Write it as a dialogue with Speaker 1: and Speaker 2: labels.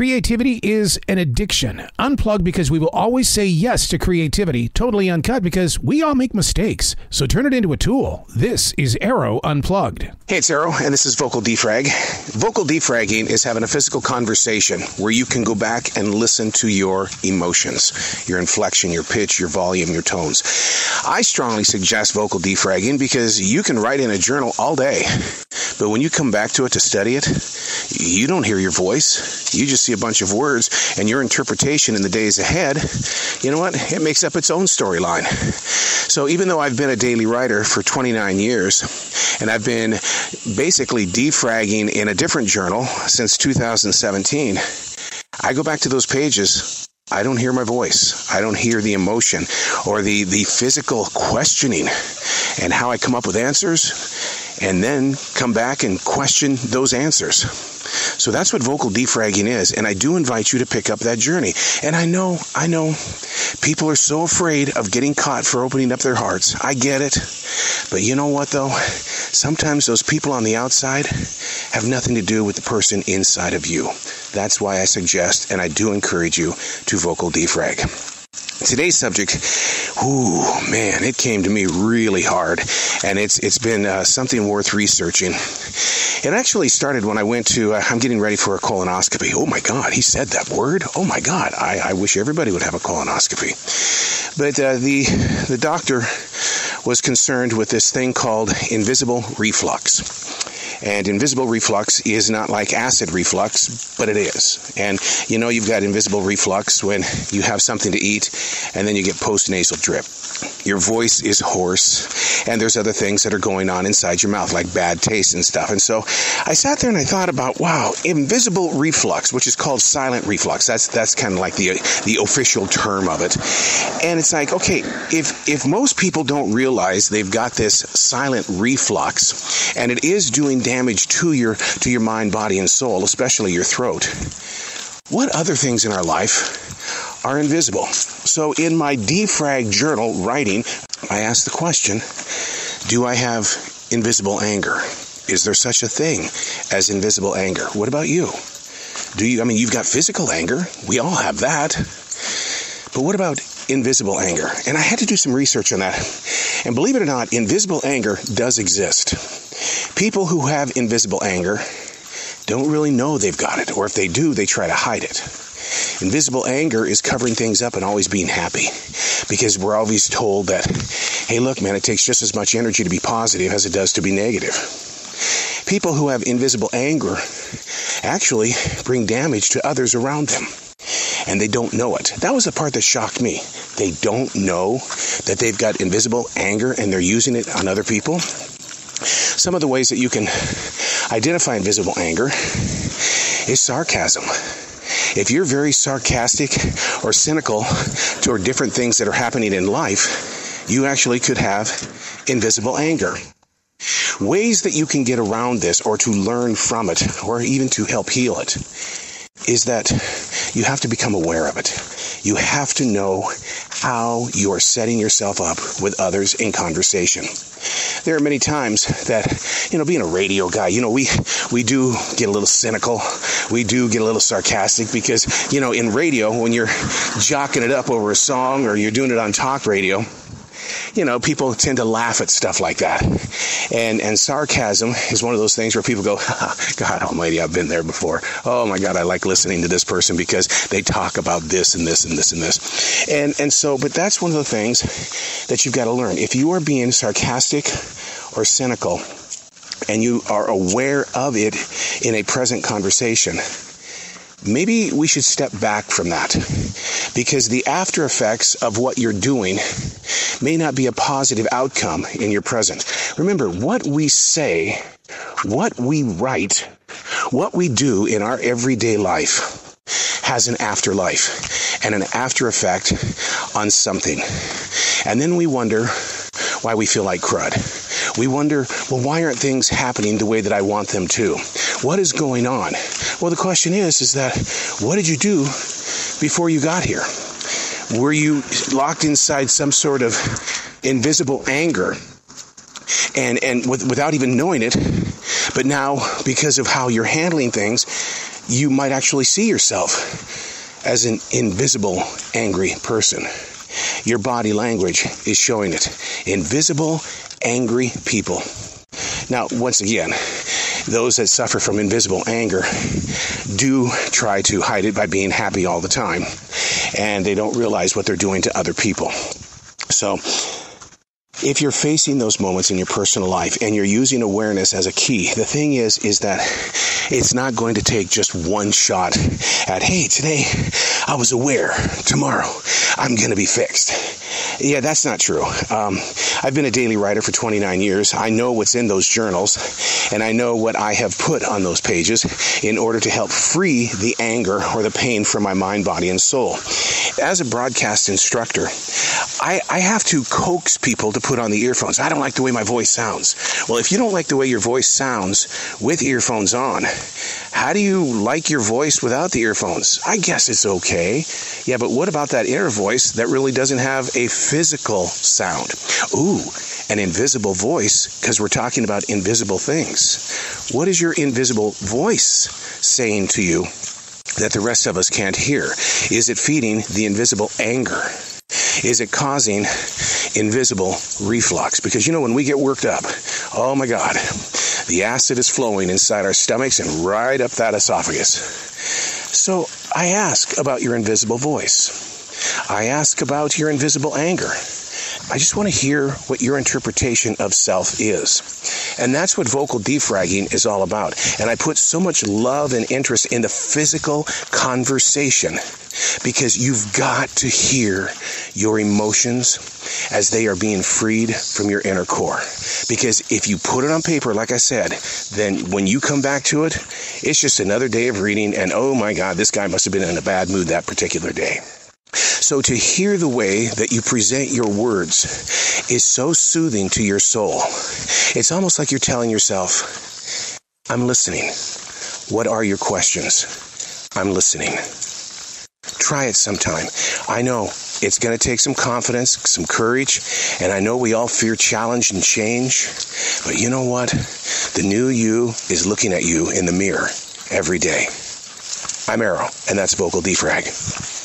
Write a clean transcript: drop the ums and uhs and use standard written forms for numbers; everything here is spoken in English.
Speaker 1: Creativity is an addiction. Unplugged because we will always say yes to creativity. Totally uncut because we all make mistakes. So turn it into a tool. This is Arroe Unplugged.
Speaker 2: Hey, it's Arroe, and this is vocal defrag. Vocal defragging is having a physical conversation where you can go back and listen to your emotions, your inflection, your pitch, your volume, your tones. I strongly suggest vocal defragging because you can write in a journal all day, but when you come back to it to study it, you don't hear your voice. You just see a bunch of words, and your interpretation in the days ahead, you know what? It makes up its own storyline. So even though I've been a daily writer for 29 years, and I've been basically defragging in a different journal since 2017, I go back to those pages. I don't hear my voice. I don't hear the emotion or the physical questioning and how I come up with answers and then come back and question those answers. So that's what vocal defragging is, and I do invite you to pick up that journey. And I know, people are so afraid of getting caught for opening up their hearts. I get it. But you know what, though? Sometimes those people on the outside have nothing to do with the person inside of you. That's why I suggest, and I do encourage you, to vocal defrag. Today's subject, it came to me really hard, and it's been something worth researching. It actually started when I went to, I'm getting ready for a colonoscopy. Oh my God, he said that word? Oh my God, I wish everybody would have a colonoscopy. But the doctor was concerned with this thing called invisible reflux. And invisible reflux is not like acid reflux, but it is. And you know you've got invisible reflux when you have something to eat and then you get post-nasal drip. Your voice is hoarse, and there's other things that are going on inside your mouth, like bad taste and stuff. And so I sat there and I thought about, invisible reflux, which is called silent reflux. That's kind of like the official term of it. And it's like, okay, if most people don't realize they've got this silent reflux, and it is doing damage to your mind, body, and soul, especially your throat, what other things in our life are invisible? So in my defrag journal writing, I asked the question, do I have invisible anger? Is there such a thing as invisible anger? What about you? You've got physical anger. We all have that. But what about invisible anger? And I had to do some research on that. And believe it or not, invisible anger does exist. People who have invisible anger don't really know they've got it, or if they do, they try to hide it. Invisible anger is covering things up and always being happy, because we're always told that, hey, look, man, it takes just as much energy to be positive as it does to be negative. People who have invisible anger actually bring damage to others around them, and they don't know it. That was the part that shocked me. They don't know that they've got invisible anger and they're using it on other people. Some of the ways that you can identify invisible anger is sarcasm. If you're very sarcastic or cynical toward different things that are happening in life, you actually could have invisible anger. Ways that you can get around this, or to learn from it, or even to help heal it, is that you have to become aware of it. You have to know how you are setting yourself up with others in conversation. There are many times that, being a radio guy, we do get a little cynical. We do get a little sarcastic because, in radio, when you're jocking it up over a song or you're doing it on talk radio, people tend to laugh at stuff like that. And sarcasm is one of those things where people go, God almighty, I've been there before. Oh my God, I like listening to this person because they talk about this and this and this and this. But that's one of the things that you've got to learn. If you are being sarcastic or cynical and you are aware of it in a present conversation, maybe we should step back from that, because the after effects of what you're doing may not be a positive outcome in your present. Remember, what we say, what we write, what we do in our everyday life has an afterlife and an after effect on something. And then we wonder why we feel like crud. We wonder, why aren't things happening the way that I want them to? What is going on? Well, the question is that what did you do before you got here? Were you locked inside some sort of invisible anger and without even knowing it? But now, because of how you're handling things, you might actually see yourself as an invisible, angry person. Your body language is showing it. Invisible, angry people. Now, once again, those that suffer from invisible anger do try to hide it by being happy all the time, and they don't realize what they're doing to other people. So, if you're facing those moments in your personal life and you're using awareness as a key, the thing is that it's not going to take just one shot at, hey, today I was aware, tomorrow I'm going to be fixed. Yeah, that's not true. I've been a daily writer for 29 years. I know what's in those journals, and I know what I have put on those pages in order to help free the anger or the pain from my mind, body, and soul. As a broadcast instructor, I have to coax people to put on the earphones. I don't like the way my voice sounds. Well, if you don't like the way your voice sounds with earphones on, how do you like your voice without the earphones? I guess it's okay. Yeah, but what about that inner voice that really doesn't have a physical sound? Ooh, an invisible voice, because we're talking about invisible things. What is your invisible voice saying to you that the rest of us can't hear? Is it feeding the invisible anger? Is it causing invisible reflux? Because, when we get worked up, oh my God, the acid is flowing inside our stomachs and right up that esophagus. So I ask about your invisible voice. I ask about your invisible anger. I just want to hear what your interpretation of self is. And that's what vocal defragging is all about. And I put so much love and interest in the physical conversation because you've got to hear your emotions as they are being freed from your inner core. Because if you put it on paper, like I said, then when you come back to it, it's just another day of reading and, oh my God, this guy must have been in a bad mood that particular day. So to hear the way that you present your words is so soothing to your soul. It's almost like you're telling yourself, I'm listening. What are your questions? I'm listening. Try it sometime. I know it's going to take some confidence, some courage, and I know we all fear challenge and change. But you know what? The new you is looking at you in the mirror every day. I'm Arroe, and that's Vocal Defrag.